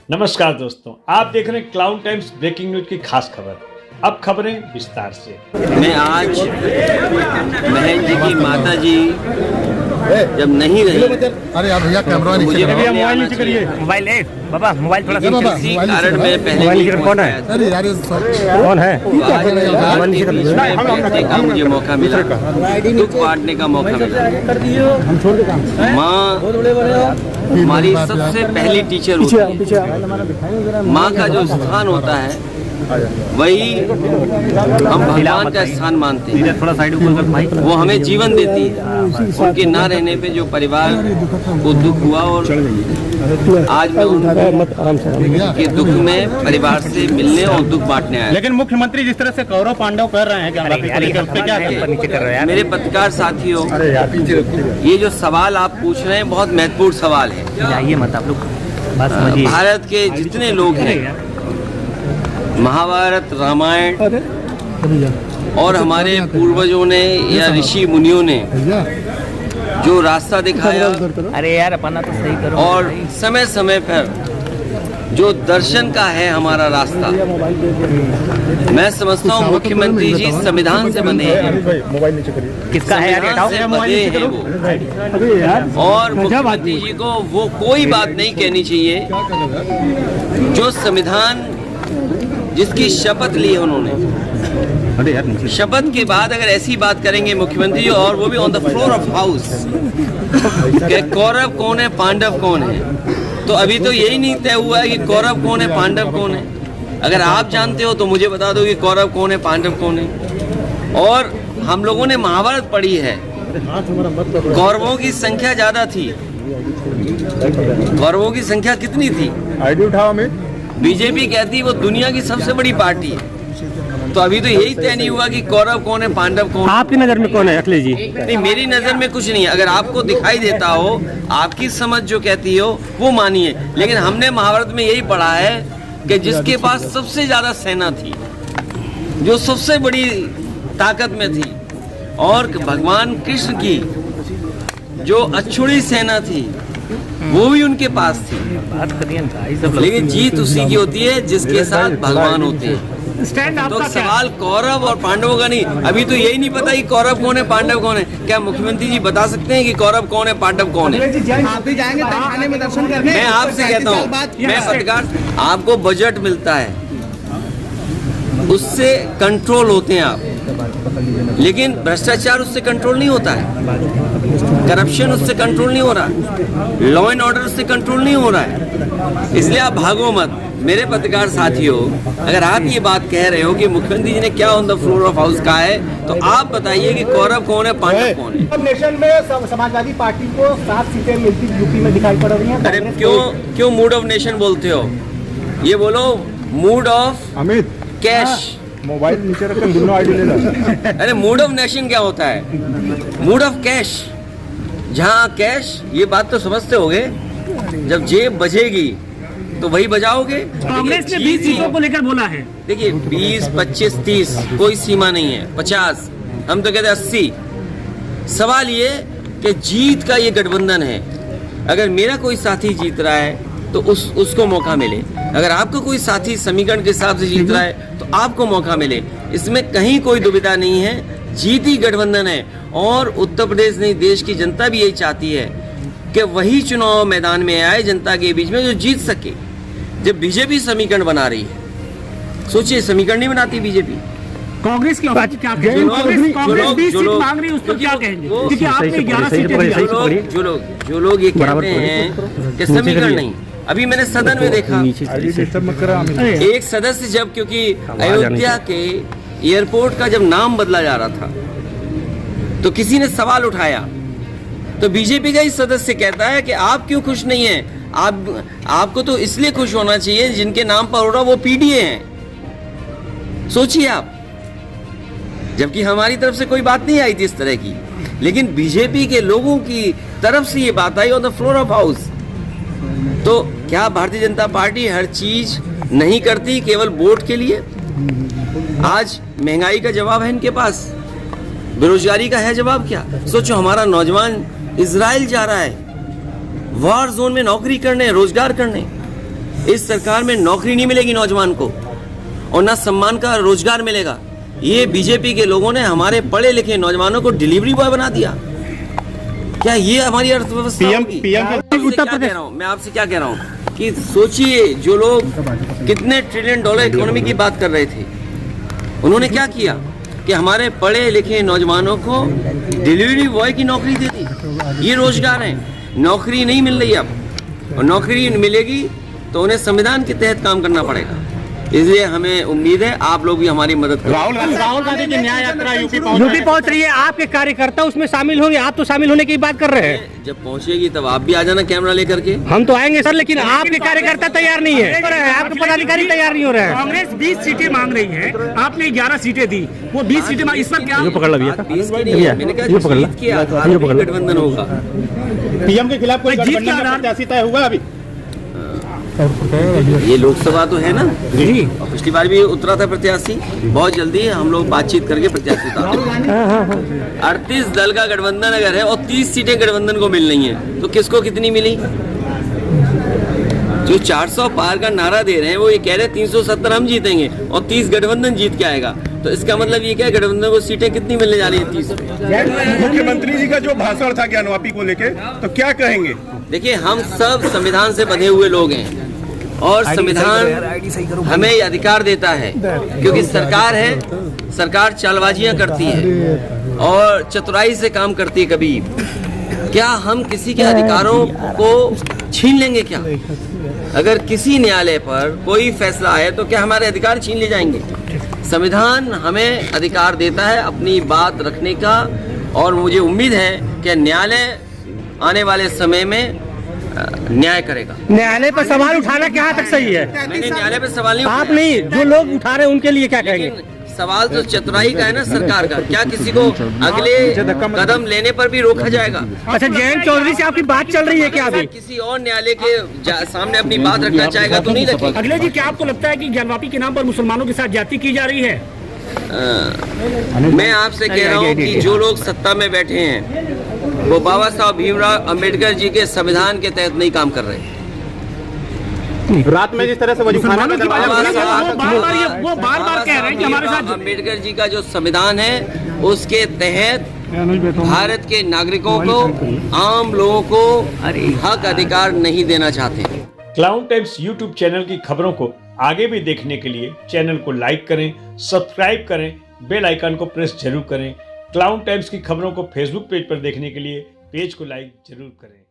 नमस्कार दोस्तों, आप देख रहे हैं क्लाउड टाइम्स ब्रेकिंग न्यूज की खास खबर। अब खबरें विस्तार से। मैं आज महन जी की माता जी जब नहीं रही, अरे यार भैया कैमरा नीचे मुझे करो। मोबाइल नीचे करिए। मोबाइल है बाबा, मोबाइल थोड़ा सा बाबा, किसी मोबाइल कारण नीचे मैं पहले मोबाइल नहीं नीचे कौन है? पहुंचा अरे यार ये सब कौन है? तो आज भारत के बीच में बैठने का मुझे मौका मिला, दुख बांटने का मौका मिला। माँ हमारी सबसे पहली टीचर होती है। माँ का जो स्थान होता है वही हम भगवान का स्थान मानते हैं। थोड़ा साइड ऊपर कर भाई। वो हमें जीवन देती है। उनके ना रहने पे जो परिवार को दुख हुआ, और आज मैं उनके दुख में परिवार से मिलने और दुख बांटने आया। लेकिन मुख्यमंत्री जिस तरह से कौरव पांडव कर रहे हैं क्या उस पे क्या कहें? मेरे पत्रकार साथियों, ये जो सवाल आप पूछ रहे हैं बहुत महत्वपूर्ण सवाल है। जाइए मत आप लोग, बात समझिए। भारत के जितने लोग हैं, महाभारत, रामायण और हमारे पूर्वजों ने या ऋषि मुनियों ने जो रास्ता दिखाया अरे यार अपना तो सही करो। और समय समय पर जो दर्शन का है हमारा रास्ता, मैं समझता हूँ मुख्यमंत्री जी संविधान से बंधे हैं। किसका है यार? संविधान से बंधे हैं वो, और मुख्यमंत्री जी को वो कोई बात नहीं कहनी चाहिए जो संविधान जिसकी शपथ ली है उन्होंने। शपथ के बाद अगर ऐसी बात करेंगे मुख्यमंत्री जी, और वो भी on the floor of house, कि कौरव कौन है, पांडव कौन है, तो अभी तो यही नहीं तय हुआ है कि कौरव कौन है, पांडव कौन है। अगर आप जानते हो तो मुझे बता दो कि कौरव कौन है, पांडव कौन है। और हम लोगों ने महाभारत पढ़ी है, कौरवों की संख्या ज्यादा थी। कौरवों की संख्या कितनी थी? आईडी उठाओ में। बीजेपी कहती वो दुनिया की सबसे बड़ी पार्टी है। तो अभी तो यही तय नहीं हुआ कि कौरव कौन है, पांडव कौन है। आपकी नजर में कौन है अखिलेश जी? नहीं, मेरी नजर में कुछ नहीं है। अगर आपको दिखाई देता हो, आपकी समझ जो कहती हो वो मानिए, लेकिन हमने महाभारत में यही पढ़ा है कि जिसके पास सबसे ज्यादा सेना थी, जो सबसे बड़ी ताकत में थी, और भगवान कृष्ण की जो अछूड़ी सेना थी वो भी उनके पास थी। बात करिए ना, लेकिन जीत उसी की होती है जिसके साथ भगवान होते हैं। स्टैंड तो सवाल कौरव और पांडवों का नहीं। अभी तो यही नहीं पता कि कौरव कौन है, पांडव कौन है। क्या मुख्यमंत्री जी बता सकते हैं कि कौरव कौन है, पांडव कौन है? आप भी जाएंगे तहखाने में दर्शन करने? मैं आपसे कहता हूँ, मैं पत्रकार, आपको बजट मिलता है, उससे कंट्रोल होते हैं आप, लेकिन भ्रष्टाचार उससे कंट्रोल नहीं होता है, करप्शन उससे कंट्रोल नहीं हो रहा, लॉ एंड ऑर्डर उससे कंट्रोल नहीं हो रहा है। इसलिए आप भागो मत। मेरे पत्रकार साथियों, अगर आप ये बात कह रहे हो कि मुख्यमंत्री जी ने क्या on the floor of house कहा है, तो आप बताइए कि कौरव कौन है, पांडव कौन है। नेशन में समाजवादी पार्टी को 7 सीटें मिलती यूपी में दिखाई पड़ रही हैं। अरे क्यों मूड ऑफ नेशन बोलते हो? ये बोलो mood off Amit cash. Mobile नीचे रखकर दोनों आईडी ले लो। अरे मूड ऑफ नेशन क्या होता है? Mood off cash. जहाँ कैश, ये बात तो समझते होगे, जब जेब बजेगी तो वही बजाओगे। कांग्रेस ने 20 सीटों को लेकर बोला है। देखिए 20, 25, 30 कोई सीमा नहीं है, 50, हम तो कहते हैं 80। सवाल ये कि जीत का ये गठबंधन है। अगर मेरा कोई साथी जीत रहा है तो उसको मौका मिले, अगर आपका कोई साथी समीकरण के हिसाब से जीत रहा है तो आपको मौका मिले। इसमें कहीं कोई दुविधा नहीं है, जीत ही गठबंधन है। और उत्तर प्रदेश नहीं, देश की जनता भी यही चाहती है कि वही चुनाव मैदान में आए जनता के बीच में जो जीत सके। जब बीजेपी समीकरण बना रही है, सोचिए समीकरण नहीं बनाती बीजेपी। कांग्रेस की क्या कहेंगे? कांग्रेस 20 सीट मांग रही है, उस पर क्या कहेंगे? क्योंकि आपने 11 सीटें जो लोग ये कहते हैं कि समीकरण नहीं, अभी मैंने सदन में देखा एक सदस्य, जब क्योंकि अयोध्या के एयरपोर्ट का जब नाम बदला जा रहा था तो किसी ने सवाल उठाया, तो बीजेपी का ही सदस्य कहता है कि आप क्यों खुश नहीं हैं? आपको तो इसलिए खुश होना चाहिए जिनके नाम पर हो रहा वो पीडीए हैं। सोचिए आप, जबकि हमारी तरफ से कोई बात नहीं आई थी इस तरह की, लेकिन बीजेपी के लोगों की तरफ से ये बात आई on the floor of house. तो क्या भारतीय जनता पार्टी हर चीज नहीं करती केवल वोट के लिए? आज महंगाई का जवाब है इनके पास, बेरोजगारी का है जवाब क्या? सोचो, हमारा नौजवान इजराइल जा रहा है वॉर जोन में नौकरी करने, रोजगार करने, इस सरकार में नौकरी नहीं मिलेगी नौजवान को और ना सम्मान का रोजगार मिलेगा। ये बीजेपी के लोगों ने हमारे पढ़े लिखे नौजवानों को डिलीवरी बॉय बना दिया। क्या ये हमारी अर्थव्यवस्था होगी? मैं आपसे क्या कह रहा हूँ कि सोचिए, जो लोग कितने ट्रिलियन डॉलर इकोनॉमी की बात कर रहे थे, उन्होंने क्या किया कि हमारे पढ़े लिखे नौजवानों को डिलीवरी बॉय की नौकरी दे दी। ये रोजगार है। नौकरी नहीं मिल रही अब, और नौकरी मिलेगी तो उन्हें संविधान के तहत काम करना पड़ेगा। इसलिए हमें उम्मीद है आप लोग भी हमारी मदद करें। राहुल गांधी की न्याय यात्रा यूपी पहुंच रही है, आपके कार्यकर्ता उसमें शामिल होंगे, आप तो शामिल होने की बात कर रहे हैं। जब पहुंचेगी तब आप भी आ जाना कैमरा लेकर के। हम तो आएंगे सर, लेकिन आपके कार्यकर्ता तैयार नहीं है, आपके पदाधिकारी तैयार नहीं हो रहे हैं। कांग्रेस 20 सीटें मांग रही है, आपने 11 सीटें दी, वो 20 सीटें मांग, इस पर क्या पकड़ लिया था? मैंने कहा गठबंधन होगा। पीएम के खिलाफ कोई गठबंधन प्रत्याशी तय हुआ अभी? ये लोकसभा तो है ना जी, और पिछली बार भी उतरा था प्रत्याशी। बहुत जल्दी हम लोग बातचीत करके प्रत्याशी उतारेंगे। 38 दल का गठबंधन अगर है और 30 सीटें गठबंधन को मिल रही हैं, तो किसको कितनी मिली? जो 400 पार का नारा दे रहे हैं वो ये कह रहे हैं 370 हम जीतेंगे और 30 गठबंधन जीत के आएगा। तो इसका मतलब ये क्या है, गठबंधन को सीटें कितनी मिलने जा रही है? 30। मुख्यमंत्री जी का जो भाषण था ज्ञानवापी को लेके, तो क्या कहेंगे? देखिए, हम सब संविधान से बंधे हुए लोग हैं और संविधान हमें ये अधिकार देता है, क्योंकि सरकार है, सरकार चालबाजियां करती है और चतुराई से काम करती है। कभी क्या हम किसी के अधिकारों को छीन लेंगे? क्या अगर किसी न्यायालय पर कोई फैसला आए तो क्या हमारे अधिकार छीन ले जाएंगे? संविधान हमें अधिकार देता है अपनी बात रखने का, और मुझे उम्मीद है कि न्यायालय आने वाले समय में न्याय करेगा। न्यायालय पर सवाल उठाना क्या तक सही है? मैंने न्यायालय पर सवाल नहीं उठाया। आप नहीं, जो लोग उठा रहे हैं उनके लिए क्या कहेंगे? सवाल तो चतुराई का है ना सरकार का। क्या किसी को अगले कदम लेने पर भी रोका जाएगा? अच्छा, जयंत चौधरी से आपकी बात चल रही है क्या अभी? किसी और न्यायालय के सामने अपनी बात रखना चाहेगा तो नहीं रखेगा। अगले जी, क्या आपको लगता है कि ज्ञानवापी के नाम पर मुसलमानों के साथ जाति की जा रही है? मैं आपसे कह रहा हूँ कि जो लोग सत्ता में बैठे हैं वो बाबा साहब भीमराव अंबेडकर जी के संविधान के तहत नहीं काम कर रहे हैं। रात में जिस तरह से वजूखाना में दरवाजा वो बार बार कह रहे हैं कि हमारे साथ अंबेडकर जी का जो संविधान है उसके तहत भारत के नागरिकों को, आम लोगों को हक अधिकार नहीं देना चाहते। क्लाउन टाइम्स यूट्यूब चैनल की खबरों को आगे भी देखने के लिए चैनल को लाइक करें, सब्सक्राइब करें, बेल आइकन को प्रेस जरूर करें। क्लाउन टाइम्स की खबरों को फेसबुक पेज पर देखने के लिए पेज को लाइक जरूर करें।